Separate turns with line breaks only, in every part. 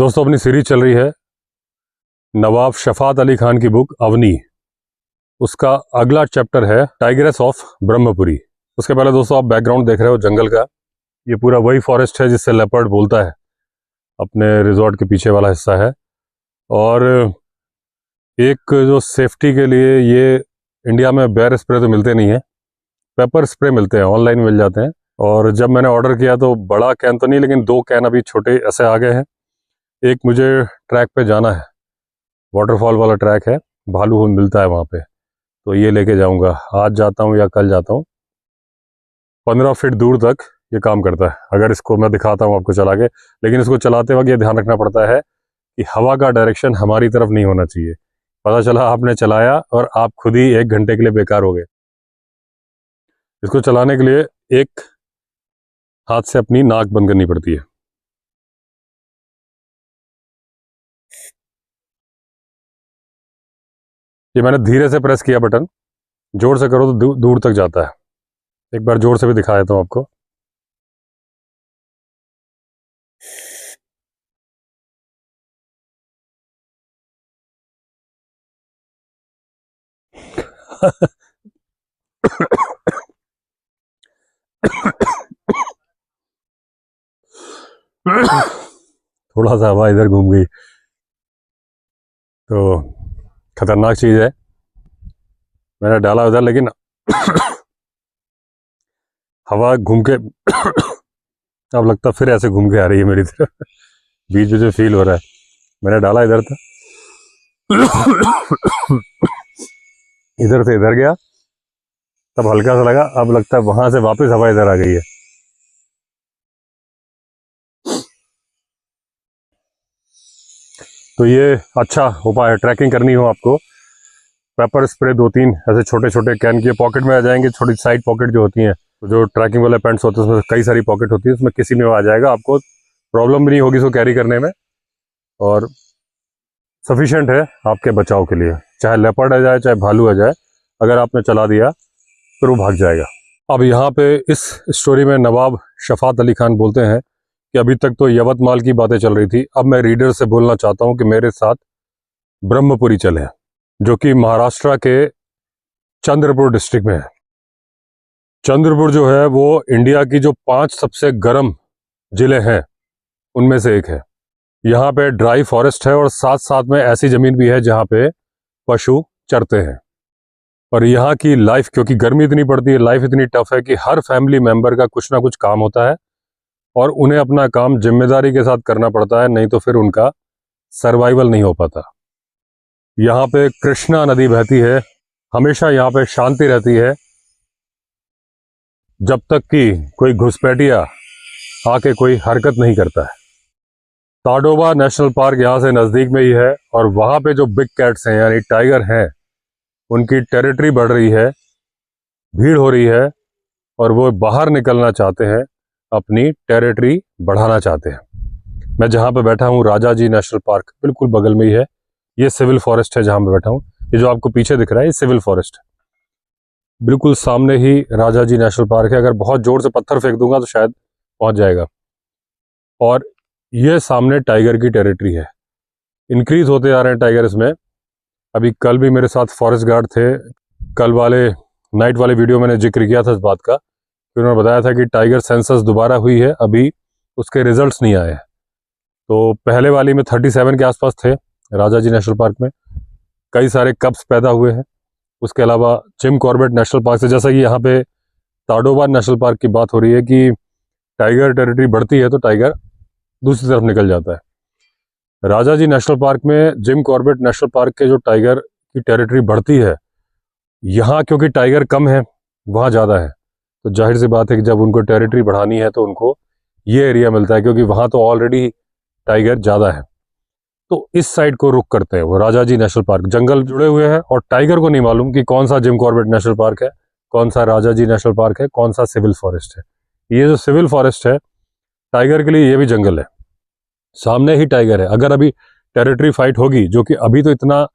दोस्तों, अपनी सीरीज चल रही है नवाब शफात अली खान की बुक अवनी। उसका अगला चैप्टर है टाइगरेस ऑफ ब्रह्मपुरी। उसके पहले दोस्तों, आप बैकग्राउंड देख रहे हो जंगल का। ये पूरा वही फॉरेस्ट है जिससे लेपर्ड बोलता है, अपने रिजॉर्ट के पीछे वाला हिस्सा है। और एक जो सेफ्टी के लिए, ये इंडिया में बेयर स्प्रे तो मिलते नहीं है, पेपर स्प्रे मिलते हैं, ऑनलाइन मिल जाते हैं। और जब मैंने ऑर्डर किया तो बड़ा कैन तो नहीं, लेकिन 2 कैन अभी छोटे ऐसे आ गए हैं। एक मुझे ट्रैक पे जाना है, वाटरफॉल वाला ट्रैक है, भालू मिलता है वहाँ पे, तो ये लेके जाऊंगा। आज जाता हूँ या कल जाता हूँ। 15 फीट दूर तक ये काम करता है। अगर इसको मैं दिखाता हूँ आपको चला के, लेकिन इसको चलाते वक्त ये ध्यान रखना पड़ता है कि हवा का डायरेक्शन हमारी तरफ नहीं होना चाहिए। पता चला आपने चलाया और आप खुद ही 1 घंटे के लिए बेकार हो गए। इसको चलाने के लिए एक हाथ से अपनी नाक बंद करनी पड़ती है। ये मैंने धीरे से प्रेस किया बटन, जोर से करो तो दूर तक जाता है। एक बार जोर से भी दिखा देता हूँ आपको। थोड़ा सा हवा इधर घूम गई तो खतरनाक चीज है। मैंने डाला उधर, लेकिन हवा घूम के अब लगता फिर ऐसे घूम के आ रही है मेरी तरफ। बीच में जो फील हो रहा है, मैंने डाला इधर था, इधर से इधर गया, तब हल्का सा लगा, अब लगता है वहां से वापस हवा इधर आ गई है। तो ये अच्छा उपाय है, ट्रैकिंग करनी हो आपको। पेपर स्प्रे 2-3 ऐसे छोटे छोटे कैन के पॉकेट में आ जाएंगे। छोटी साइड पॉकेट जो होती हैं, जो ट्रैकिंग वाले पैंट्स होते हैं उसमें कई सारी पॉकेट होती है, उसमें किसी में आ जाएगा, आपको प्रॉब्लम भी नहीं होगी इसको कैरी करने में, और सफिशिएंट है आपके बचाव के लिए। चाहे लेपर्ड आ जाए, चाहे भालू आ जाए, अगर आपने चला दिया फिर वो भाग जाएगा। अब यहाँ पे इस स्टोरी में नवाब शफात अली खान बोलते हैं कि अभी तक तो यवतमाल की बातें चल रही थी, अब मैं रीडर से बोलना चाहता हूँ कि मेरे साथ ब्रह्मपुरी चले, जो कि महाराष्ट्र के चंद्रपुर डिस्ट्रिक्ट में है। चंद्रपुर जो है वो इंडिया की जो 5 सबसे गर्म जिले हैं उनमें से एक है। यहाँ पे ड्राई फॉरेस्ट है और साथ साथ में ऐसी जमीन भी है जहाँ पे पशु चरते हैं। और यहाँ की लाइफ, क्योंकि गर्मी इतनी पड़ती है, लाइफ इतनी टफ है कि हर फैमिली मेंबर का कुछ ना कुछ काम होता है और उन्हें अपना काम जिम्मेदारी के साथ करना पड़ता है, नहीं तो फिर उनका सर्वाइवल नहीं हो पाता। यहाँ पे कृष्णा नदी बहती है, हमेशा यहाँ पे शांति रहती है, जब तक कि कोई घुसपैठिया आके कोई हरकत नहीं करता है। ताडोबा नेशनल पार्क यहाँ से नज़दीक में ही है, और वहाँ पे जो बिग कैट्स हैं यानी टाइगर हैं, उनकी टेरिटरी बढ़ रही है, भीड़ हो रही है, और वो बाहर निकलना चाहते हैं, अपनी टेरिटरी बढ़ाना चाहते हैं। मैं जहाँ पे बैठा हूँ, राजा जी नेशनल पार्क बिल्कुल बगल में ही है। ये सिविल फॉरेस्ट है जहाँ पे बैठा हूँ। ये जो आपको पीछे दिख रहा है, ये सिविल फॉरेस्ट है। बिल्कुल सामने ही राजा जी नेशनल पार्क है। अगर बहुत जोर से पत्थर फेंक दूंगा तो शायद पहुंच जाएगा। और ये सामने टाइगर की टेरिटरी है। इंक्रीज होते आ रहे हैं टाइगर इसमें। अभी कल भी मेरे साथ फॉरेस्ट गार्ड थे। कल वाले नाइट वाले वीडियो मैंने जिक्र किया था इस बात का, कि उन्होंने बताया था कि टाइगर सेंसस दोबारा हुई है, अभी उसके रिजल्ट्स नहीं आए हैं। तो पहले वाली में 37 के आसपास थे राजा जी नेशनल पार्क में। कई सारे कब्स पैदा हुए हैं। उसके अलावा जिम कॉर्बेट नेशनल पार्क से, जैसा कि यहाँ पे ताडोबा नेशनल पार्क की बात हो रही है कि टाइगर टेरिटरी बढ़ती है तो टाइगर दूसरी तरफ निकल जाता है। राजा जी नेशनल पार्क में जिम कॉर्बेट नेशनल पार्क के जो टाइगर की टेरिटरी बढ़ती है, यहाँ क्योंकि टाइगर कम है, वहाँ ज़्यादा है, तो जाहिर सी बात है कि जब उनको टेरिटरी बढ़ानी है तो उनको ये एरिया मिलता है, क्योंकि वहाँ तो ऑलरेडी टाइगर ज़्यादा है। तो इस साइड को रुक करते हैं वो राजा जी नेशनल पार्क। जंगल जुड़े हुए हैं और टाइगर को नहीं मालूम कि कौन सा जिम कॉर्बेट नेशनल पार्क है, कौन सा राजा जी नेशनल पार्क है, कौन सा सिविल फॉरेस्ट है। ये जो सिविल फॉरेस्ट है टाइगर के लिए, ये भी जंगल है, सामने ही टाइगर है। अगर अभी टेरिटरी फाइट होगी, जो कि अभी तो इतना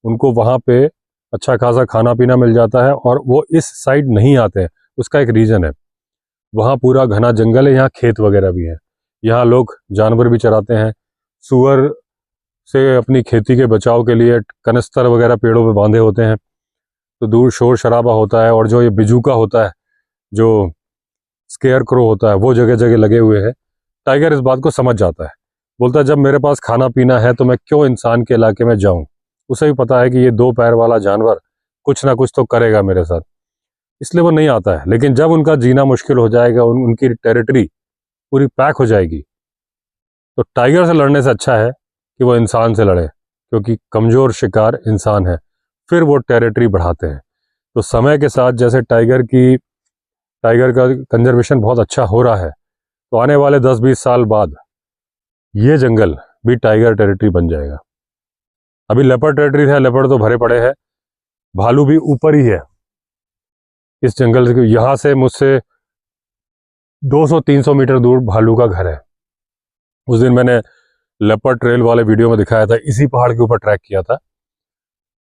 उनको वहाँ पे अच्छा खासा खाना पीना मिल जाता है और वो इस साइड नहीं आते हैं, उसका एक रीजन है। वहाँ पूरा घना जंगल है, यहाँ खेत वगैरह भी है, यहाँ लोग जानवर भी चराते हैं, सुअर से अपनी खेती के बचाव के लिए कनस्तर वगैरह पेड़ों पे बांधे होते हैं, तो दूर शोर शराबा होता है। और जो ये बिजूका होता है, जो स्केयर क्रो होता है, वो जगह जगह लगे हुए हैं। टाइगर इस बात को समझ जाता है, बोलता है जब मेरे पास खाना पीना है तो मैं क्यों इंसान के इलाके में जाऊं। उसे भी पता है कि ये 2 पैर वाला जानवर कुछ ना कुछ तो करेगा मेरे साथ, इसलिए वो नहीं आता है। लेकिन जब उनका जीना मुश्किल हो जाएगा, उनकी टेरिटरी पूरी पैक हो जाएगी, तो टाइगर से लड़ने से अच्छा है कि वो इंसान से लड़े, क्योंकि कमज़ोर शिकार इंसान है। फिर वो टेरिटरी बढ़ाते हैं। तो समय के साथ जैसे टाइगर का कंजर्वेशन बहुत अच्छा हो रहा है, तो आने वाले 10-20 साल बाद ये जंगल भी टाइगर टेरिटरी बन जाएगा। अभी लेपर्ड टेरिटरी है, लेपर्ड तो भरे पड़े हैं, भालू भी ऊपर ही है इस जंगल से। यहाँ से मुझसे 200-300 मीटर दूर भालू का घर है। उस दिन मैंने लेपर्ड ट्रेल वाले वीडियो में दिखाया था, इसी पहाड़ के ऊपर ट्रैक किया था।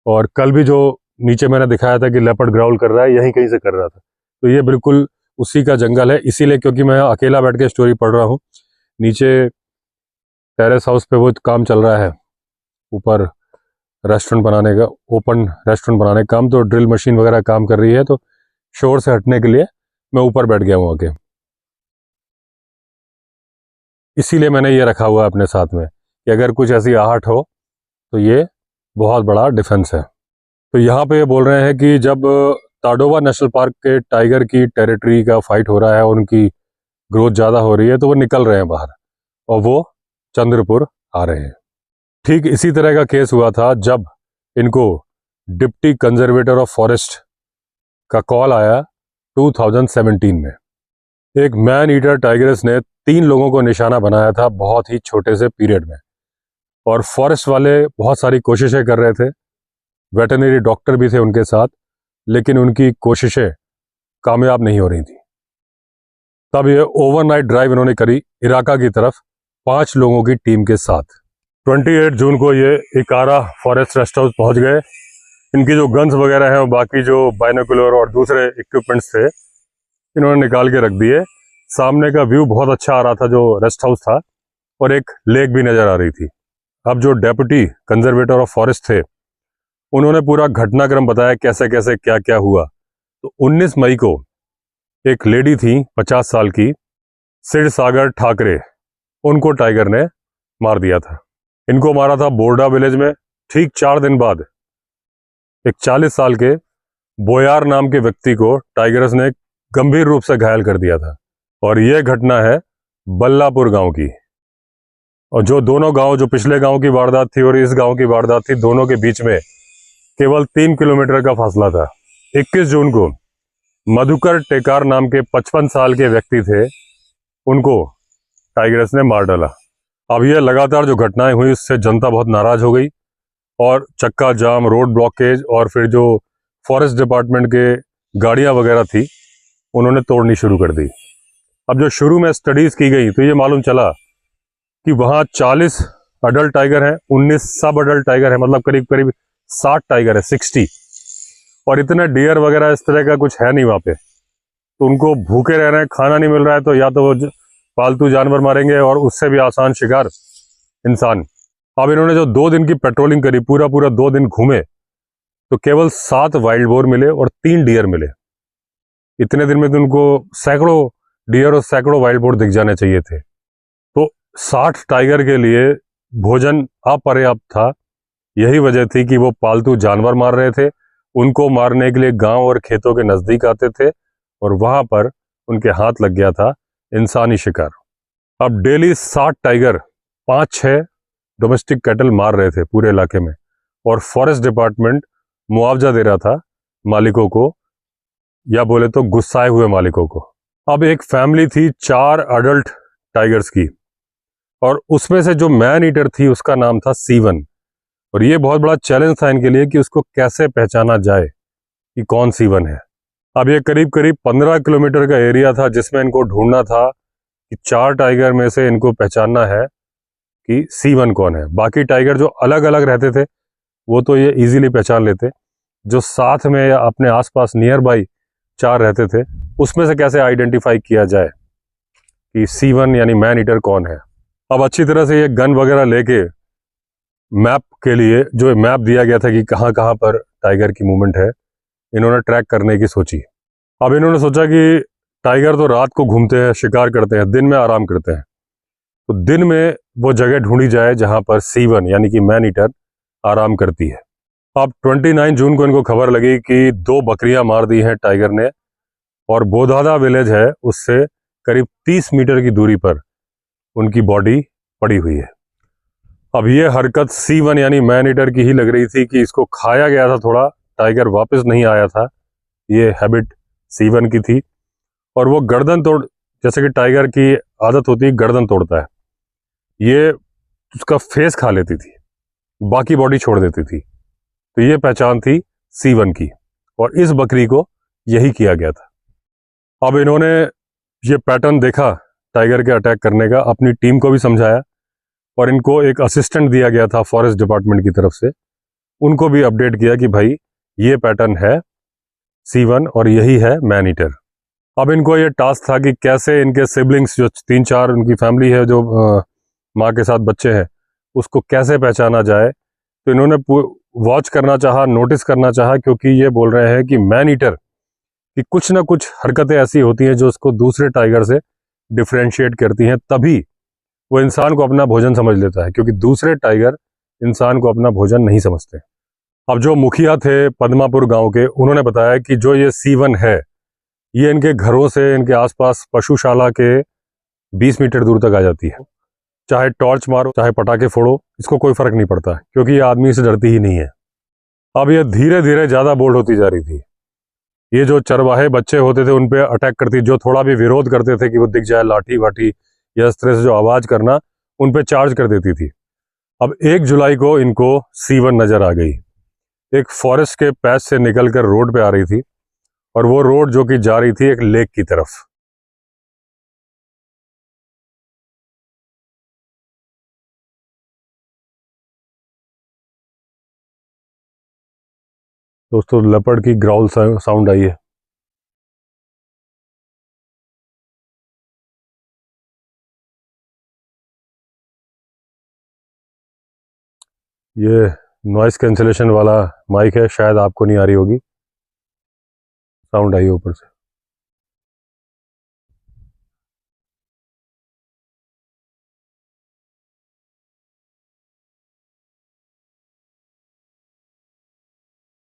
और कल भी जो नीचे मैंने दिखाया था कि लेपर्ड ग्राउल कर रहा है, यहीं कहीं से कर रहा था। तो ये बिल्कुल उसी का जंगल है। इसीलिए क्योंकि मैं अकेला बैठ के स्टोरी पढ़ रहा हूँ, नीचे टेरेस हाउस पे वो काम चल रहा है, ऊपर रेस्टोरेंट बनाने का, ओपन रेस्टोरेंट बनाने का काम, तो ड्रिल मशीन वगैरह काम कर रही है। तो शोर से हटने के लिए मैं ऊपर बैठ गया हूँ आके। इसीलिए मैंने ये रखा हुआ है अपने साथ में कि अगर कुछ ऐसी आहट हो तो ये बहुत बड़ा डिफेंस है। तो यहाँ पे ये बोल रहे हैं कि जब ताडोबा नेशनल पार्क के टाइगर की टेरिटरी का फाइट हो रहा है और उनकी ग्रोथ ज़्यादा हो रही है, तो वो निकल रहे हैं बाहर और वो चंद्रपुर आ रहे हैं। ठीक इसी तरह का केस हुआ था जब इनको डिप्टी कंजर्वेटर ऑफ फॉरेस्ट का कॉल आया 2017 में। एक मैन ईटर टाइग्रेस ने 3 लोगों को निशाना बनाया था बहुत ही छोटे से पीरियड में, और फॉरेस्ट वाले बहुत सारी कोशिशें कर रहे थे, वेटरनरी डॉक्टर भी थे उनके साथ, लेकिन उनकी कोशिशें कामयाब नहीं हो रही थी। तब ये ओवरनाइट ड्राइव इन्होंने करी इराका की तरफ 5 लोगों की टीम के साथ। 28 जून को ये इकारा फॉरेस्ट रेस्ट हाउस पहुंच गए। इनकी जो गन्स वगैरह हैं और बाकी जो बाइनोकुलर और दूसरे इक्विपमेंट्स थे, इन्होंने निकाल के रख दिए। सामने का व्यू बहुत अच्छा आ रहा था जो रेस्ट हाउस था, और एक लेक भी नज़र आ रही थी। अब जो डेप्यूटी कंजर्वेटर ऑफ फॉरेस्ट थे, उन्होंने पूरा घटनाक्रम बताया कैसे कैसे क्या क्या हुआ। तो 19 मई को एक लेडी थी 50 साल की, सिड सागर ठाकरे, उनको टाइगर ने मार दिया था। इनको मारा था बोर्डा विलेज में। ठीक 4 दिन बाद एक 40 साल के बोयार नाम के व्यक्ति को टाइगर्स ने गंभीर रूप से घायल कर दिया था। और यह घटना है बल्लापुर गांव की। और जो दोनों गांव, जो पिछले गांव की वारदात थी और इस गांव की वारदात थी, दोनों के बीच में केवल 3 किलोमीटर का फासला था। 21 जून को मधुकर टेकार नाम के 55 साल के व्यक्ति थे, उनको टाइगर्स ने मार डाला। अब यह लगातार जो घटनाएं हुई, उससे जनता बहुत नाराज हो गई और चक्का जाम, रोड ब्लॉकेज, और फिर जो फॉरेस्ट डिपार्टमेंट के गाड़ियां वगैरह थी, उन्होंने तोड़नी शुरू कर दी। अब जो शुरू में स्टडीज की गई तो ये मालूम चला कि वहाँ 40 अडल्ट टाइगर हैं, 19 सब अडल्ट टाइगर हैं, मतलब करीब करीब 60 टाइगर है, 60। और इतने डियर वगैरह इस तरह का कुछ है नहीं वहाँ पे। तो उनको भूखे रह रहे हैं, खाना नहीं मिल रहा है, तो या तो वो पालतू जानवर मारेंगे, और उससे भी आसान शिकार इंसान। अब इन्होंने जो 2 दिन की पेट्रोलिंग करी, पूरा 2 दिन घूमे, तो केवल 7 वाइल्ड बोर मिले और 3 डियर मिले। इतने दिन में तो उनको सैकड़ों डियर और सैकड़ों वाइल्ड बोर दिख जाने चाहिए थे। तो 60 टाइगर के लिए भोजन अपर्याप्त था। यही वजह थी कि वो पालतू जानवर मार रहे थे। उनको मारने के लिए गांव और खेतों के नजदीक आते थे, और वहां पर उनके हाथ लग गया था इंसानी शिकार। अब डेली 60 टाइगर 5-6 डोमेस्टिक कैटल मार रहे थे पूरे इलाके में, और फॉरेस्ट डिपार्टमेंट मुआवजा दे रहा था मालिकों को, या बोले तो गुस्साए हुए मालिकों को। अब एक फैमिली थी 4 अडल्ट टाइगर्स की, और उसमें से जो मैन ईटर थी उसका नाम था C1। और ये बहुत बड़ा चैलेंज था इनके लिए कि उसको कैसे पहचाना जाए कि कौन C1 है। अब ये करीब करीब 15 किलोमीटर का एरिया था जिसमें इनको ढूंढना था कि 4 टाइगर में से इनको पहचानना है कि C1 कौन है। बाकी टाइगर जो अलग अलग रहते थे वो तो ये इजीली पहचान लेते, जो साथ में या अपने आसपास नियर बाई 4 रहते थे, उसमें से कैसे आइडेंटिफाई किया जाए कि C1 यानी मैन ईटर कौन है। अब अच्छी तरह से ये गन वगैरह लेके मैप के लिए जो मैप दिया गया था कि कहाँ कहाँ पर टाइगर की मूवमेंट है, इन्होंने ट्रैक करने की सोची। अब इन्होंने सोचा कि टाइगर तो रात को घूमते हैं, शिकार करते हैं, दिन में आराम करते हैं, तो दिन में वो जगह ढूंढी जाए जहां पर C1 यानी कि मैन ईटर आराम करती है। अब 29 जून को इनको खबर लगी कि 2 बकरियां मार दी हैं टाइगर ने, और बोधादा विलेज है उससे करीब 30 मीटर की दूरी पर उनकी बॉडी पड़ी हुई है। अब ये हरकत C1 यानी मैन ईटर की ही लग रही थी कि इसको खाया गया था थोड़ा, टाइगर वापस नहीं आया था, ये हैबिट C1 की थी। और वो गर्दन तोड़, जैसे कि टाइगर की आदत होती है गर्दन तोड़ता है, ये उसका फेस खा लेती थी, बाकी बॉडी छोड़ देती थी। तो ये पहचान थी C1 की, और इस बकरी को यही किया गया था। अब इन्होंने ये पैटर्न देखा टाइगर के अटैक करने का, अपनी टीम को भी समझाया, और इनको एक असिस्टेंट दिया गया था फॉरेस्ट डिपार्टमेंट की तरफ से, उनको भी अपडेट किया कि भाई ये पैटर्न है C1 और यही है मैन ईटर। अब इनको ये टास्क था कि कैसे इनके सिबलिंग्स जो 3-4 उनकी फैमिली है, जो माँ के साथ बच्चे हैं, उसको कैसे पहचाना जाए। तो इन्होंने वॉच करना चाहा, नोटिस करना चाहा, क्योंकि ये बोल रहे हैं कि मैन ईटर की कुछ ना कुछ हरकतें ऐसी होती हैं जो उसको दूसरे टाइगर से डिफ्रेंशिएट करती हैं, तभी वो इंसान को अपना भोजन समझ लेता है, क्योंकि दूसरे टाइगर इंसान को अपना भोजन नहीं समझते। अब जो मुखिया थे पद्मापुर गांव के, उन्होंने बताया कि जो ये C1 है, ये इनके घरों से, इनके आसपास पशुशाला के 20 मीटर दूर तक आ जाती है। चाहे टॉर्च मारो, चाहे पटाखे फोड़ो, इसको कोई फर्क नहीं पड़ता, क्योंकि ये आदमी से डरती ही नहीं है। अब ये धीरे धीरे ज्यादा बोल्ड होती जा रही थी। ये जो चरवाहे बच्चे होते थे उन पे अटैक करती, जो थोड़ा भी विरोध करते थे कि वो दिख जाए लाठी वाठी या इस तरह से जो आवाज करना, उन पे चार्ज कर देती थी। अब 1 जुलाई को इनको C1 नजर आ गई, एक फॉरेस्ट के पैच से निकलकर रोड पे आ रही थी, और वो रोड जो कि जा रही थी एक लेक की तरफ। दोस्तों लेपर्ड की ग्राउल साउंड आई है। ये नॉइस कैंसिलेशन वाला माइक है, शायद आपको नहीं आ रही होगी, साउंड आई है ऊपर से।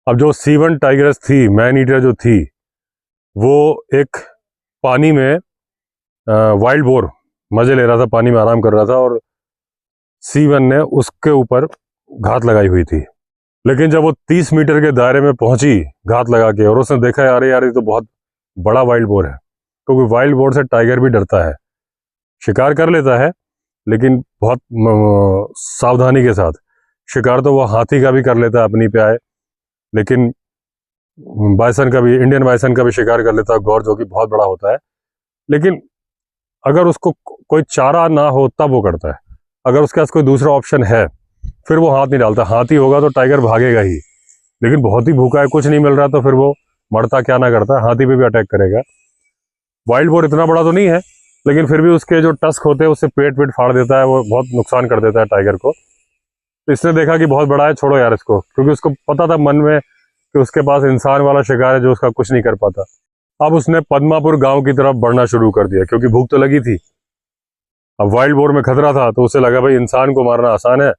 अब जो C1 टाइगर्स थी, मैन ईटर जो थी, वो एक पानी में वाइल्ड बोर मजे ले रहा था, पानी में आराम कर रहा था, और C1 ने उसके ऊपर घात लगाई हुई थी। लेकिन जब वो 30 मीटर के दायरे में पहुंची घात लगा के, और उसने देखा यार यार ये तो बहुत बड़ा वाइल्ड बोर है, क्योंकि वाइल्ड बोर से टाइगर भी डरता है, शिकार कर लेता है लेकिन बहुत सावधानी के साथ। शिकार तो वो हाथी का भी कर लेता है अपनी पे आए, लेकिन बाइसन का भी, इंडियन बाइसन का भी शिकार कर लेता है, गौर जो कि बहुत बड़ा होता है। लेकिन अगर उसको कोई चारा ना हो तब वो करता है, अगर उसके पास कोई दूसरा ऑप्शन है फिर वो हाथ नहीं डालता। हाथी होगा तो टाइगर भागेगा ही, लेकिन बहुत ही भूखा है, कुछ नहीं मिल रहा, तो फिर वो मरता क्या ना करता, हाथी पे भी अटैक करेगा। वाइल्ड बोर इतना बड़ा तो नहीं है, लेकिन फिर भी उसके जो टस्क होते हैं उससे पेट वेट फाड़ देता है, वो बहुत नुकसान कर देता है टाइगर को। तो इसने देखा कि बहुत बड़ा है, छोड़ो यार इसको, क्योंकि उसको पता था मन में कि उसके पास इंसान वाला शिकार है जो उसका कुछ नहीं कर पाता। अब उसने पद्मापुर गांव की तरफ बढ़ना शुरू कर दिया, क्योंकि भूख तो लगी थी। अब वाइल्ड बोर में खतरा था, तो उसे लगा भाई इंसान को मारना आसान है,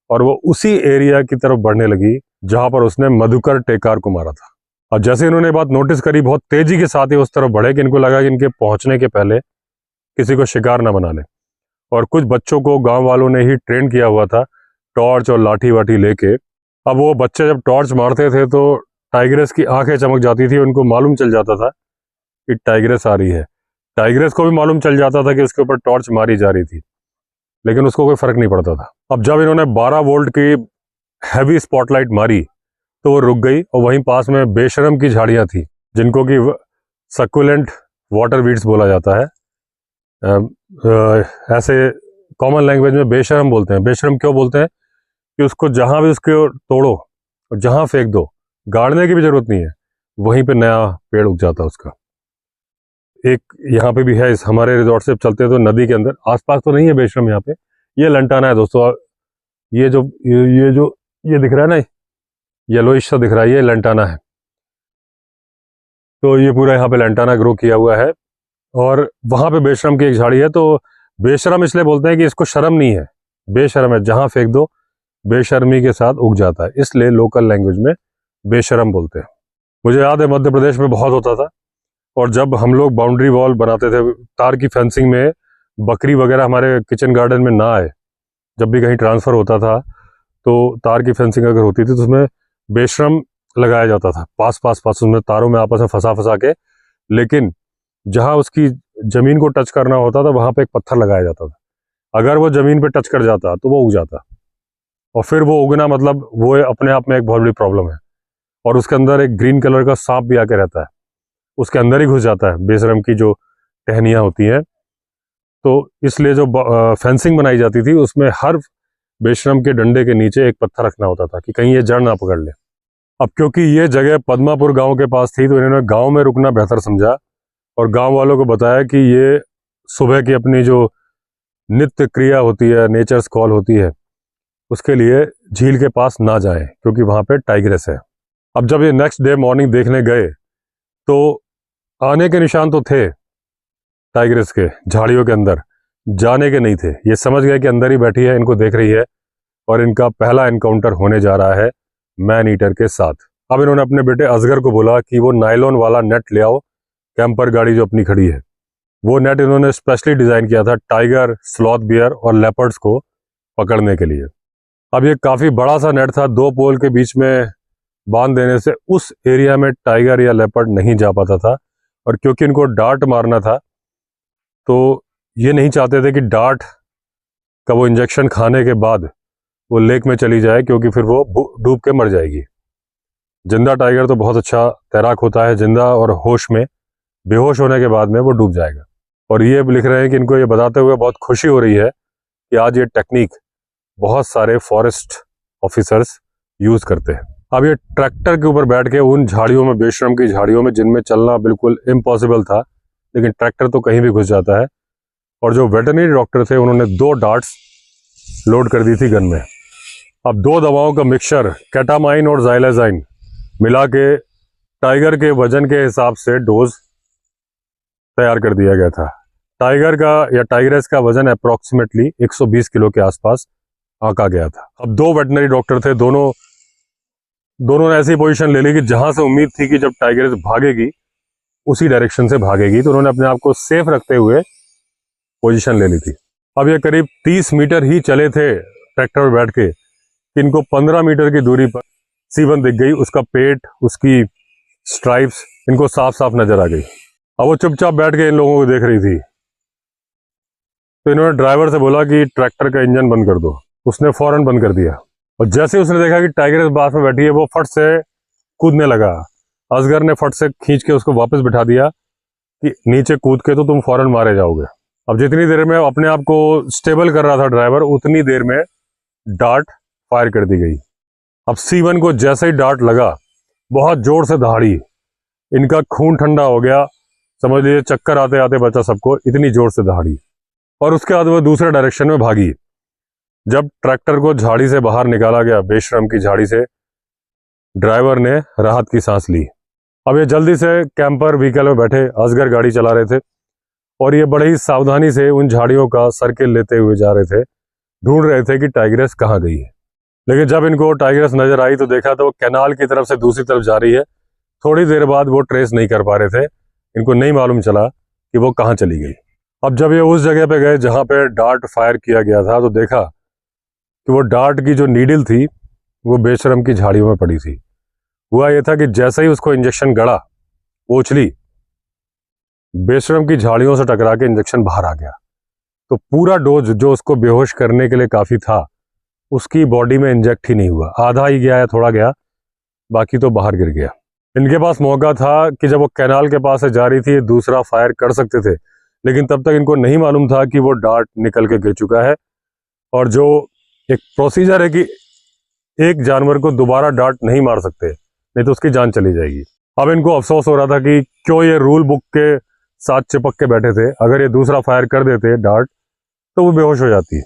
और वो उसी एरिया की तरफ बढ़ने लगी जहां पर उसने मधुकर टेकार को मारा था। और जैसे इन्होंने बात नोटिस करी, बहुत तेजी के साथ ही उस तरफ बढ़े कि इनको लगा कि इनके पहुंचने के पहले किसी को शिकार न बना ले। और कुछ बच्चों को गांव वालों ने ही ट्रेन किया हुआ था टॉर्च और लाठी वाठी लेके। अब वो बच्चे जब टॉर्च मारते थे तो टाइग्रेस की आंखें चमक जाती थी, उनको मालूम चल जाता था कि टाइग्रेस आ रही है। टाइग्रेस को भी मालूम चल जाता था कि उसके ऊपर टॉर्च मारी जा रही थी, लेकिन उसको कोई फर्क नहीं पड़ता था। अब जब इन्होंने 12 वोल्ट की हैवी स्पॉटलाइट मारी तो वो रुक गई, और वहीं पास में बेशरम की झाड़ियां थी, जिनको कि सक्यूलेंट वाटर वीड्स बोला जाता है। ऐसे कॉमन लैंग्वेज में बेशरम बोलते हैं। बेशरम क्यों बोलते हैं? कि उसको जहां भी उसके तोड़ो और जहां फेंक दो, गाड़ने की भी जरूरत नहीं है, वहीं पे नया पेड़ उग जाता है उसका। एक यहाँ पे भी है, इस हमारे रिजॉर्ट से चलते तो नदी के अंदर, आसपास तो नहीं है बेशरम यहाँ पे, ये लंटाना है दोस्तों। ये जो ये दिख रहा है ना, येलोइश सा दिख रहा है, ये लंटाना है। तो ये पूरा यहाँ पे लंटाना ग्रो किया हुआ है। और वहां पे बेशरम की एक झाड़ी है। तो बेशरम इसलिए बोलते हैं कि इसको शर्म नहीं है, बेशरम है, जहां फेंक दो बेशर्मी के साथ उग जाता है, इसलिए लोकल लैंग्वेज में बेशरम बोलते हैं। मुझे याद है मध्य प्रदेश में बहुत होता था। और जब हम लोग बाउंड्री वॉल बनाते थे, तार की फेंसिंग में बकरी वगैरह हमारे किचन गार्डन में ना आए, जब भी कहीं ट्रांसफ़र होता था तो तार की फेंसिंग अगर होती थी तो उसमें बेशरम लगाया जाता था, पास पास पास उसमें तारों में आपस में फंसा फंसा के। लेकिन जहां उसकी जमीन को टच करना होता था वहां पे एक पत्थर लगाया जाता था। अगर वो जमीन पे टच कर जाता तो वो उग जाता। और फिर वो उगना मतलब वो अपने आप में एक बहुत बड़ी प्रॉब्लम है। और उसके अंदर एक ग्रीन कलर का सांप भी आके रहता है, उसके अंदर ही घुस जाता है बेशरम की जो टहनियाँ होती हैं। तो इसलिए जो फेंसिंग बनाई जाती थी उसमें हर बेशरम के डंडे के नीचे एक पत्थर रखना होता था कि कहीं ये जड़ ना पकड़ ले। अब क्योंकि ये जगह पद्मापुर गांव के पास थी तो इन्होंने गांव में रुकना बेहतर समझा और गांव वालों को बताया कि ये सुबह की अपनी जो नित्य क्रिया होती है, नेचर्स कॉल होती है, उसके लिए झील के पास ना जाएं क्योंकि वहां पे टाइग्रेस है। अब जब ये नेक्स्ट डे मॉर्निंग देखने गए तो आने के निशान तो थे टाइग्रेस के, झाड़ियों के अंदर, जाने के नहीं थे। ये समझ गए कि अंदर ही बैठी है, इनको देख रही है और इनका पहला एनकाउंटर होने जा रहा है मैन ईटर के साथ। अब इन्होंने अपने बेटे असगर को बोला कि वो नायलॉन वाला नेट ले आओ, कैंपर गाड़ी जो अपनी खड़ी है। वो नेट इन्होंने स्पेशली डिजाइन किया था टाइगर, स्लॉथ बियर और लेपर्ड्स को पकड़ने के लिए। अब ये काफी बड़ा सा नेट था, 2 पोल के बीच में बांध देने से उस एरिया में टाइगर या लेपर्ड नहीं जा पाता था। और क्योंकि इनको डार्ट मारना था तो ये नहीं चाहते थे कि डार्ट का वो इंजेक्शन खाने के बाद वो लेक में चली जाए, क्योंकि फिर वो डूब के मर जाएगी। जिंदा टाइगर तो बहुत अच्छा तैराक होता है, जिंदा और होश में, बेहोश होने के बाद में वो डूब जाएगा। और ये लिख रहे हैं कि इनको ये बताते हुए बहुत खुशी हो रही है कि आज ये टेक्निक बहुत सारे फॉरेस्ट ऑफिसर्स यूज करते हैं। अब ये ट्रैक्टर के ऊपर बैठ के उन झाड़ियों में, बेशरम की झाड़ियों में, जिनमें चलना बिल्कुल इम्पॉसिबल था, लेकिन ट्रैक्टर तो कहीं भी घुस जाता है। और जो वेटरनरी डॉक्टर थे उन्होंने 2 डार्ट्स लोड कर दी थी गन में। अब 2 दवाओं का मिक्सचर, कैटामाइन और ज़ाइलेज़ाइन, मिला के टाइगर के वजन के हिसाब से डोज तैयार कर दिया गया था। टाइगर का या टाइग्रेस का वजन अप्रॉक्सीमेटली 120 किलो के आसपास आंका गया था। अब 2 वेटनरी डॉक्टर थे, दोनों ने ऐसी पोजीशन ले ली कि जहां से उम्मीद थी कि जब टाइग्रेस भागेगी उसी डायरेक्शन से भागेगी, तो उन्होंने अपने आप को सेफ रखते हुए पोजीशन ले ली थी। अब ये करीब 30 मीटर ही चले थे ट्रैक्टर पर बैठ के, इनको 15 मीटर की दूरी पर सीवन दिख गई। उसका पेट, उसकी स्ट्राइप्स इनको साफ साफ नजर आ गई। अब वो चुपचाप बैठ के इन लोगों को देख रही थी। तो इन्होंने ड्राइवर से बोला कि ट्रैक्टर का इंजन बंद कर दो। उसने फौरन बंद कर दिया। और जैसे उसने देखा कि टाइगर इस बास में बैठी है, वो फट से कूदने लगा। असगर ने फट से खींच के उसको वापस बिठा दिया कि नीचे कूद के तो तुम फौरन मारे जाओगे। अब जितनी देर में अपने आप को स्टेबल कर रहा था ड्राइवर, उतनी देर में डार्ट फायर कर दी गई। अब C1 को जैसे ही डार्ट लगा, बहुत जोर से दहाड़ी, इनका खून ठंडा हो गया, समझ लीजिए चक्कर आते आते बचा सबको, इतनी जोर से दहाड़ी। और उसके बाद वो दूसरे डायरेक्शन में भागी। जब ट्रैक्टर को झाड़ी से बाहर निकाला गया, बेशरम की झाड़ी से, ड्राइवर ने राहत की सांस ली। अब ये जल्दी से कैंपर व्हीकल में बैठे, असगर गाड़ी चला रहे थे और ये बड़े ही सावधानी से उन झाड़ियों का सर्किल लेते हुए जा रहे थे, ढूंढ रहे थे कि टाइग्रेस कहाँ गई है। लेकिन जब इनको टाइग्रेस नजर आई तो देखा तो वो कैनाल की तरफ से दूसरी तरफ जा रही है। थोड़ी देर बाद वो ट्रेस नहीं कर पा रहे थे, इनको नहीं मालूम चला कि वो कहाँ चली गई। अब जब ये उस जगह पे गए जहाँ पे डार्ट फायर किया गया था तो देखा कि वो डार्ट की जो नीडल थी वो बेशरम की झाड़ियों में पड़ी थी। हुआ ये था कि जैसे ही उसको इंजेक्शन गड़ा, वो उछली, बेशरम की झाड़ियों से टकरा के इंजेक्शन बाहर आ गया। तो पूरा डोज जो उसको बेहोश करने के लिए काफी था, उसकी बॉडी में इंजेक्ट ही नहीं हुआ। आधा ही गया या थोड़ा गया, बाकी तो बाहर गिर गया। इनके पास मौका था कि जब वो कैनाल के पास से जा रही थी, दूसरा फायर कर सकते थे, लेकिन तब तक इनको नहीं मालूम था कि वो डार्ट निकल के गिर चुका है। और जो एक प्रोसीजर है कि एक जानवर को दोबारा डार्ट नहीं मार सकते, नहीं तो उसकी जान चली जाएगी। अब इनको अफसोस हो रहा था कि क्यों ये रूल बुक के साथ चिपक के बैठे थे। अगर ये दूसरा फायर कर देते डार्ट तो वो बेहोश हो जाती।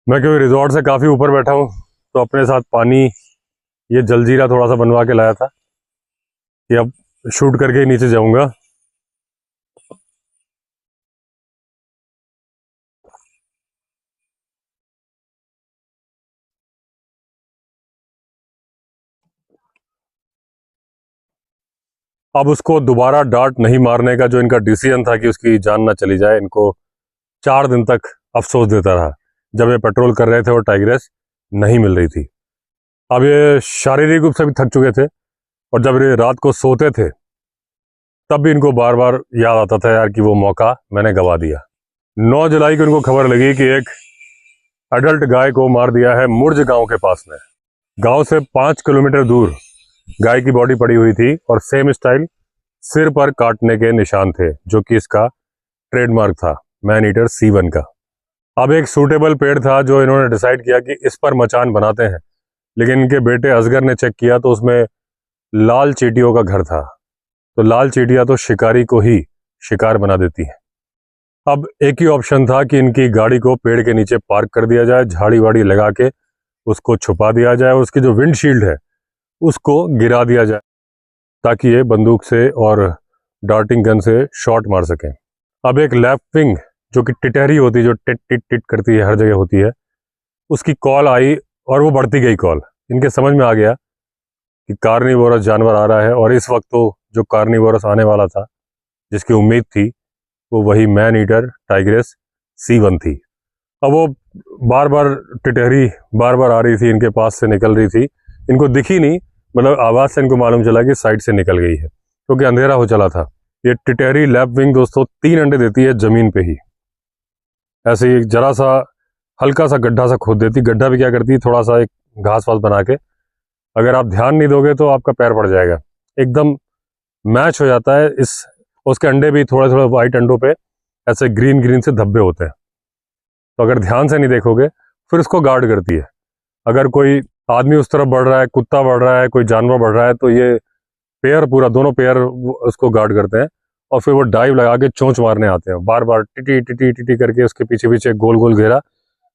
मैं क्योंकि रिजॉर्ट से काफ़ी ऊपर बैठा हूँ तो अपने साथ पानी, ये जलजीरा थोड़ा सा बनवा के लाया था कि अब शूट करके ही नीचे जाऊंगा। अब उसको दोबारा डांट नहीं मारने का जो इनका डिसीजन था कि उसकी जान ना चली जाए, इनको 4 दिन तक अफसोस देता रहा जब ये पेट्रोल कर रहे थे और टाइग्रेस नहीं मिल रही थी। अब ये शारीरिक रूप से भी थक चुके थे और जब ये रात को सोते थे तब भी इनको बार बार याद आता था यार कि वो मौका मैंने गवा दिया। 9 जुलाई को इनको खबर लगी कि एक अडल्ट गाय को मार दिया है मुर्ज गांव के पास में। गांव से 5 किलोमीटर दूर गाय की बॉडी पड़ी हुई थी और सेम स्टाइल सिर पर काटने के निशान थे जो कि इसका ट्रेडमार्क था, मैन ईटर C1 का। अब एक सूटेबल पेड़ था जो इन्होंने डिसाइड किया कि इस पर मचान बनाते हैं, लेकिन इनके बेटे असगर ने चेक किया तो उसमें लाल चींटियों का घर था। तो लाल चींटियां तो शिकारी को ही शिकार बना देती हैं। अब एक ही ऑप्शन था कि इनकी गाड़ी को पेड़ के नीचे पार्क कर दिया जाए, झाड़ी वाड़ी लगा के उसको छुपा दिया जाए और उसकी जो विंडशील्ड है उसको गिरा दिया जाए ताकि ये बंदूक से और डार्टिंग गन से शॉट मार सकें। अब एक लेफ्ट विंग जो कि टिटहरी होती है, जो टिट टिट टिट करती है, हर जगह होती है, उसकी कॉल आई और वो बढ़ती गई कॉल। इनके समझ में आ गया कि कार्निवोरस जानवर आ रहा है और इस वक्त तो जो कार्निवोरस आने वाला था जिसकी उम्मीद थी वो वही मैन ईटर टाइग्रेस C1 थी। अब वो बार बार टिटहरी बार बार आ रही थी, इनके पास से निकल रही थी, इनको दिखी नहीं, मतलब आवाज़ से इनको मालूम चला कि साइड से निकल गई है क्योंकि अंधेरा हो चला था। ये टिटहरी लेफ्ट विंग दोस्तों 3 अंडे देती है ज़मीन पे ही। ऐसे ही जरा सा हल्का सा गड्ढा सा खोद देती, गड्ढा भी क्या करती, थोड़ा सा एक घास वास बना के, अगर आप ध्यान नहीं दोगे तो आपका पैर पड़ जाएगा, एकदम मैच हो जाता है। इस उसके अंडे भी थोड़े थोड़े वाइट अंडों पे ऐसे ग्रीन ग्रीन से धब्बे होते हैं, तो अगर ध्यान से नहीं देखोगे फिर उसको गार्ड करती है। अगर कोई आदमी उस तरफ बढ़ रहा है, कुत्ता बढ़ रहा है, कोई जानवर बढ़ रहा है, तो ये पेयर पूरा दोनों पेयर उसको गार्ड करते हैं और फिर वो डाइव लगा के चोंच मारने आते हैं, बार बार टिटी टिटी टिटी करके उसके पीछे पीछे गोल गोल घेरा,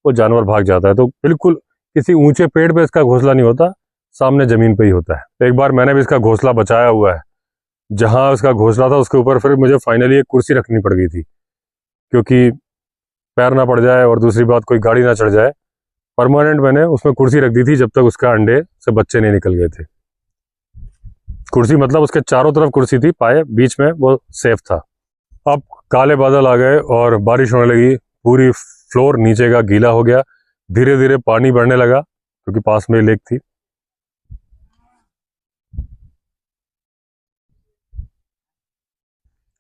वो जानवर भाग जाता है। तो बिल्कुल किसी ऊंचे पेड़ पे इसका घोंसला नहीं होता, सामने जमीन पे ही होता है। एक बार मैंने भी इसका घोंसला बचाया हुआ है, जहां उसका घोंसला था उसके ऊपर फिर मुझे फाइनली एक कुर्सी रखनी पड़ गई थी क्योंकि पैर ना पड़ जाए और दूसरी बात कोई गाड़ी ना चढ़ जाए। परमानेंट मैंने उसमें कुर्सी रख दी थी जब तक उसका अंडे से बच्चे नहीं निकल गए थे। कुर्सी मतलब उसके चारों तरफ कुर्सी थी, पाए बीच में वो सेफ था। अब काले बादल आ गए और बारिश होने लगी, पूरी फ्लोर नीचे का गीला हो गया, धीरे धीरे पानी बढ़ने लगा क्योंकि पास में लेक थी।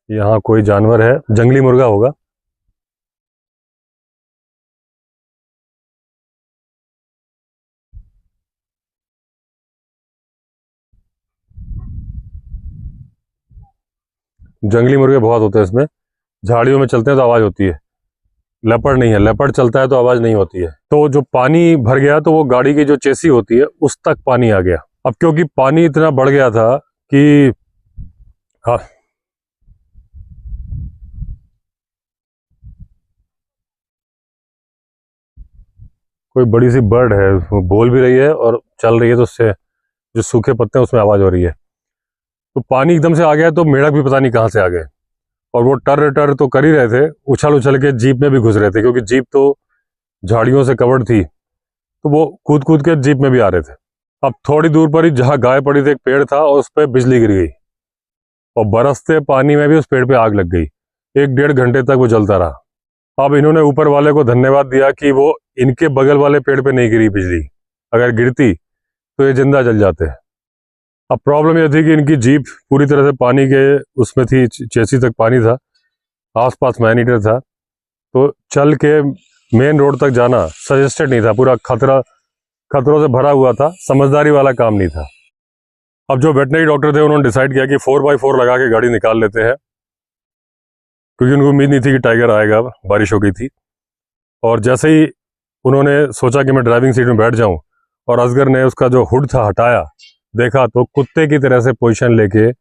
यहाँ कोई जानवर है, जंगली मुर्गा होगा। जंगली मुर्गे बहुत होते हैं इसमें, झाड़ियों में चलते हैं तो आवाज होती है। लेपर्ड नहीं है, लेपर्ड चलता है तो आवाज नहीं होती है। तो जो पानी भर गया तो वो गाड़ी की जो चेसी होती है उस तक पानी आ गया। अब क्योंकि पानी इतना बढ़ गया था कि हाँ, कोई बड़ी सी बर्ड है, वो बोल भी रही है और चल रही है, तो उससे जो सूखे पत्ते हैं उसमें आवाज हो रही है। तो पानी एकदम से आ गया तो मेढक भी पता नहीं कहाँ से आ गए और वो टर टर तो कर ही रहे थे, उछल उछल के जीप में भी घुस रहे थे क्योंकि जीप तो झाड़ियों से कवर्ड थी, तो वो कूद कूद के जीप में भी आ रहे थे। अब थोड़ी दूर पर ही जहाँ गाय पड़ी थी एक पेड़ था और उस पर बिजली गिर गई और बरसते पानी में भी उस पेड़ पे आग लग गई। 1-1.5 घंटे तक वो जलता रहा। अब इन्होंने ऊपर वाले को धन्यवाद दिया कि वो इनके बगल वाले पेड़ पे नहीं गिरी बिजली, अगर गिरती तो ये जिंदा जल जाते। अब प्रॉब्लम यह थी कि इनकी जीप पूरी तरह से पानी के उसमें थी, चेसी तक पानी था, आसपास मैन ईटर था, तो चल के मेन रोड तक जाना सजेस्टेड नहीं था, पूरा खतरों से भरा हुआ था, समझदारी वाला काम नहीं था। अब जो वेटनरी डॉक्टर थे उन्होंने डिसाइड किया कि 4x4 लगा के गाड़ी निकाल लेते हैं, क्योंकि उनको उम्मीद नहीं थी कि टाइगर आएगा, बारिश हो गई थी। और जैसे ही उन्होंने सोचा कि मैं ड्राइविंग सीट में बैठ जाऊं और असगर ने उसका जो हुड था हटाया, देखा तो कुत्ते की तरह से पोजीशन लेके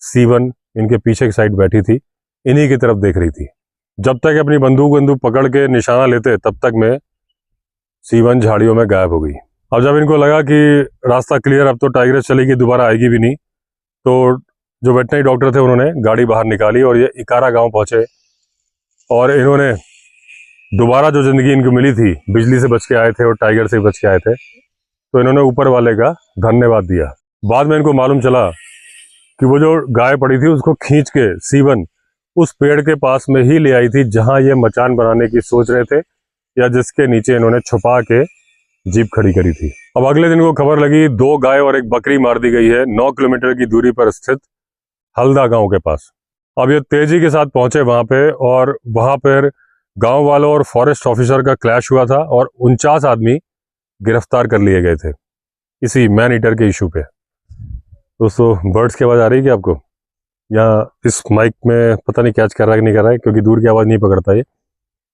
C1 इनके पीछे की साइड बैठी थी, इन्हीं की तरफ देख रही थी। जब तक अपनी बंदूक पकड़ के निशाना लेते तब तक मैं सीवन झाड़ियों में गायब हो गई। अब जब इनको लगा कि रास्ता क्लियर, अब तो टाइग्रेस चलेगी, दोबारा आएगी भी नहीं, तो जो वेटनरी डॉक्टर थे उन्होंने गाड़ी बाहर निकाली और ये इकारा गांव पहुंचे और इन्होंने दोबारा जो ज़िंदगी इनको मिली थी, बिजली से बच के आए थे और टाइगर से बच के आए थे, तो इन्होंने ऊपर वाले का धन्यवाद दिया। बाद में इनको मालूम चला कि वो जो गाय पड़ी थी उसको खींच के सीवन उस पेड़ के पास में ही ले आई थी जहां ये मचान बनाने की सोच रहे थे, या जिसके नीचे इन्होंने छुपा के जीप खड़ी करी थी। अब अगले दिन को खबर लगी 2 गाय और 1 बकरी मार दी गई है 9 किलोमीटर की दूरी पर स्थित हल्दा गांव के पास। अब ये तेजी के साथ पहुंचे वहां पे, और वहां पर गांव वालों और फॉरेस्ट ऑफिसर का क्लैश हुआ था और 49 आदमी गिरफ्तार कर लिए गए थे इसी मैन ईटर के इशू पे। दोस्तों, बर्ड्स की आवाज़ आ रही है क्या आपको? यहाँ इस माइक में पता नहीं कैच कर रहा है कि नहीं कर रहा है, क्योंकि दूर की आवाज़ नहीं पकड़ता ये,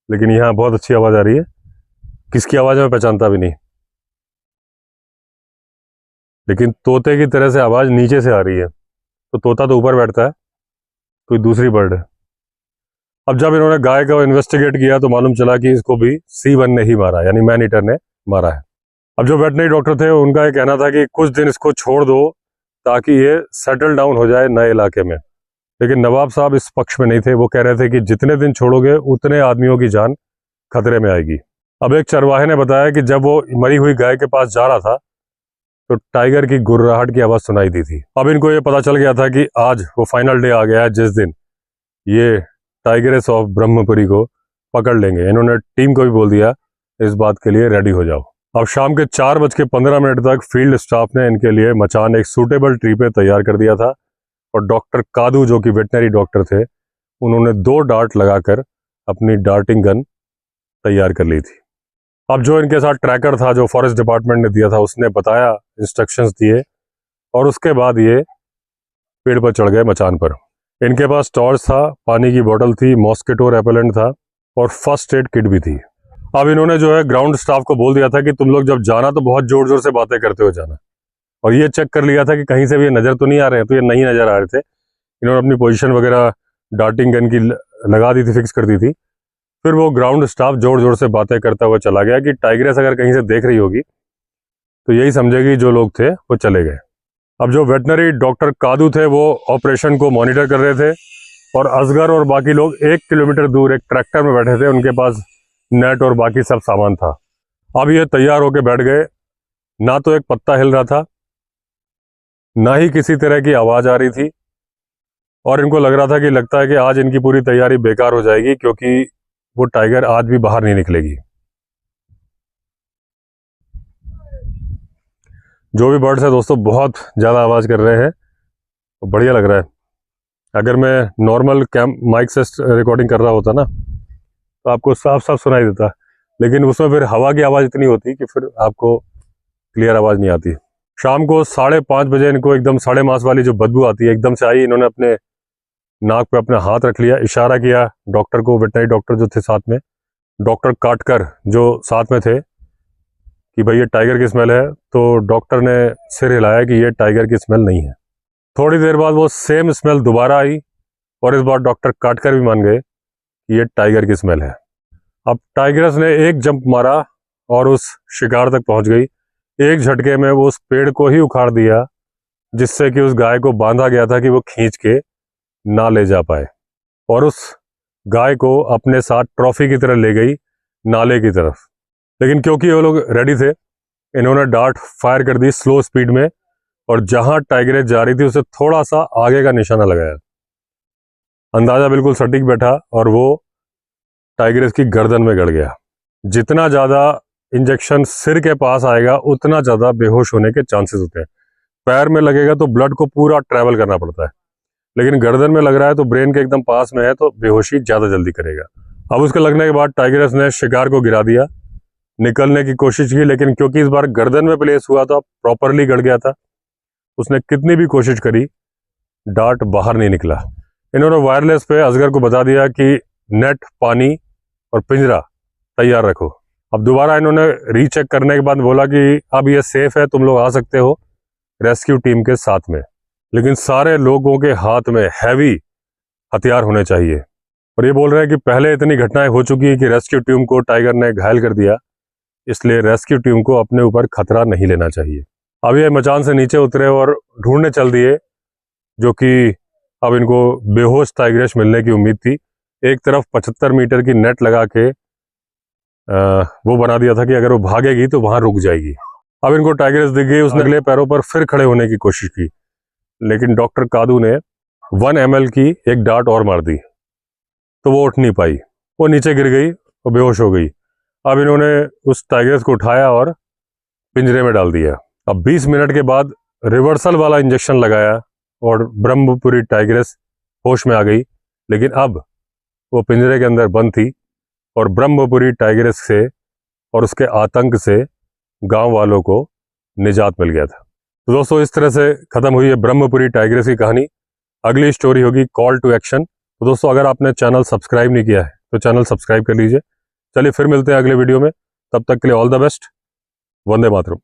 लेकिन यहाँ बहुत अच्छी आवाज़ आ रही है। किसकी आवाज़ मैं पहचानता भी नहीं, लेकिन तोते की तरह से आवाज़ नीचे से आ रही है। तो तोता तो ऊपर बैठता है, कोई दूसरी बर्ड है। अब जब इन्होंने गाय का इन्वेस्टिगेट किया तो मालूम चला कि इसको भी सीवन ने ही मारा, यानी मैन ईटर ने मारा है। अब जो वेटनरी डॉक्टर थे उनका ये कहना था कि कुछ दिन इसको छोड़ दो ताकि ये सेटल डाउन हो जाए नए इलाके में, लेकिन नवाब साहब इस पक्ष में नहीं थे। वो कह रहे थे कि जितने दिन छोड़ोगे उतने आदमियों की जान खतरे में आएगी। अब एक चरवाहे ने बताया कि जब वो मरी हुई गाय के पास जा रहा था तो टाइगर की गुर्राहट की आवाज़ सुनाई दी थी। अब इनको ये पता चल गया था कि आज वो फाइनल डे आ गया है जिस दिन ये टाइगरेस ऑफ ब्रह्मपुरी को पकड़ लेंगे। इन्होंने टीम को भी बोल दिया इस बात के लिए रेडी हो जाओ। अब शाम के 4:15 तक फील्ड स्टाफ ने इनके लिए मचान एक सूटेबल ट्री पे तैयार कर दिया था, और डॉक्टर कादू जो कि वेटनरी डॉक्टर थे उन्होंने 2 डार्ट लगाकर अपनी डार्टिंग गन तैयार कर ली थी। अब जो इनके साथ ट्रैकर था जो फॉरेस्ट डिपार्टमेंट ने दिया था, उसने बताया, इंस्ट्रक्शंस दिए, और उसके बाद ये पेड़ पर चढ़ गए मचान पर। इनके पास टॉर्च था, पानी की बोतल थी, मॉस्किटो रेपेलेंट था और फर्स्ट एड किट भी थी। अब इन्होंने जो है ग्राउंड स्टाफ को बोल दिया था कि तुम लोग जब जाना तो बहुत जोर जोर से बातें करते हुए जाना, और ये चेक कर लिया था कि कहीं से भी ये नज़र तो नहीं आ रहे हैं। तो ये नहीं नज़र आ रहे थे। इन्होंने अपनी पोजीशन वगैरह डार्टिंग गन की लगा दी थी, फिक्स कर दी थी। फिर वो ग्राउंड स्टाफ जोर जोर से बातें करता हुआ चला गया कि टाइग्रेस अगर कहीं से देख रही होगी तो यही समझेगी जो लोग थे वो चले गए। अब जो वेटनरी डॉक्टर कादू थे वो ऑपरेशन को मॉनिटर कर रहे थे, और असगर और बाकी लोग 1 किलोमीटर दूर एक ट्रैक्टर में बैठे थे। उनके पास नेट और बाकी सब सामान था। अब ये तैयार होकर बैठ गए। ना तो एक पत्ता हिल रहा था, ना ही किसी तरह की आवाज़ आ रही थी, और इनको लग रहा था कि लगता है कि आज इनकी पूरी तैयारी बेकार हो जाएगी, क्योंकि वो टाइगर आज भी बाहर नहीं निकलेगी। जो भी बर्ड्स है दोस्तों बहुत ज़्यादा आवाज़ कर रहे हैं, तो बढ़िया लग रहा है। अगर मैं नॉर्मल माइक से रिकॉर्डिंग कर रहा होता ना तो आपको साफ साफ सुनाई देता, लेकिन उसमें फिर हवा की आवाज़ इतनी होती कि फिर आपको क्लियर आवाज़ नहीं आती। शाम को 5:30 बजे इनको एकदम साढ़े मास वाली जो बदबू आती है एकदम से आई। इन्होंने अपने नाक पे अपना हाथ रख लिया, इशारा किया डॉक्टर को, वेटनरी डॉक्टर जो थे साथ में, डॉक्टर काटकर जो साथ में थे, कि भाई ये टाइगर की स्मेल है। तो डॉक्टर ने सिर हिलाया कि ये टाइगर की स्मेल नहीं है। थोड़ी देर बाद वो सेम स्मेल दोबारा आई, और इस बार डॉक्टर काटकर भी मान गए कि ये टाइगर की स्मेल है। अब टाइगरस ने एक जंप मारा और उस शिकार तक पहुंच गई। एक झटके में वो उस पेड़ को ही उखाड़ दिया जिससे कि उस गाय को बांधा गया था कि वो खींच के ना ले जा पाए, और उस गाय को अपने साथ ट्रॉफी की तरह ले गई नाले की तरफ। लेकिन क्योंकि वो लोग रेडी थे, इन्होंने डार्ट फायर कर दी स्लो स्पीड में, और जहां टाइगरेस जा रही थी उसे थोड़ा सा आगे का निशाना लगाया। अंदाजा बिल्कुल सटीक बैठा और वो टाइगरेस की गर्दन में गड़ गया। जितना ज़्यादा इंजेक्शन सिर के पास आएगा उतना ज़्यादा बेहोश होने के चांसेस होते हैं। पैर में लगेगा तो ब्लड को पूरा ट्रैवल करना पड़ता है, लेकिन गर्दन में लग रहा है तो ब्रेन के एकदम पास में है तो बेहोशी ज़्यादा जल्दी करेगा। अब उसके लगने के बाद टाइगरेस ने शिकार को गिरा दिया, निकलने की कोशिश की, लेकिन क्योंकि इस बार गर्दन में प्लेस हुआ था, प्रॉपरली गड़ गया था, उसने कितनी भी कोशिश करी डार्ट बाहर नहीं निकला। इन्होंने वायरलेस पे असगर को बता दिया कि नेट, पानी और पिंजरा तैयार रखो। अब दोबारा इन्होंने रीचेक करने के बाद बोला कि अब ये सेफ है, तुम लोग आ सकते हो रेस्क्यू टीम के साथ में, लेकिन सारे लोगों के हाथ में हैवी हथियार होने चाहिए। और ये बोल रहे हैं कि पहले इतनी घटनाएं हो चुकी है कि रेस्क्यू टीम को टाइगर ने घायल कर दिया, इसलिए रेस्क्यू टीम को अपने ऊपर खतरा नहीं लेना चाहिए। अब ये मचान से नीचे उतरे और ढूंढने चल दिए, जो कि अब इनको बेहोश टाइग्रेस मिलने की उम्मीद थी। एक तरफ 75 मीटर की नेट लगा के वो बना दिया था कि अगर वो भागेगी तो वहां रुक जाएगी। अब इनको टाइग्रेस दिख गई, उसने अगले पैरों पर फिर खड़े होने की कोशिश की, लेकिन डॉक्टर कादू ने 1 ml की एक डांट और मार दी तो वो उठ नहीं पाई, वो नीचे गिर गई और बेहोश हो गई। अब इन्होंने उस टाइग्रेस को उठाया और पिंजरे में डाल दिया। अब 20 मिनट के बाद रिवर्सल वाला इंजेक्शन लगाया और ब्रह्मपुरी टाइग्रेस होश में आ गई, लेकिन अब वो पिंजरे के अंदर बंद थी और ब्रह्मपुरी टाइग्रेस से और उसके आतंक से गांव वालों को निजात मिल गया था। तो दोस्तों, इस तरह से खत्म हुई है ब्रह्मपुरी टाइग्रेस की कहानी। अगली स्टोरी होगी कॉल टू एक्शन। तो दोस्तों, अगर आपने चैनल सब्सक्राइब नहीं किया है तो चैनल सब्सक्राइब कर लीजिए। चलिए फिर मिलते हैं अगले वीडियो में, तब तक के लिए all the best. Vande Mataram.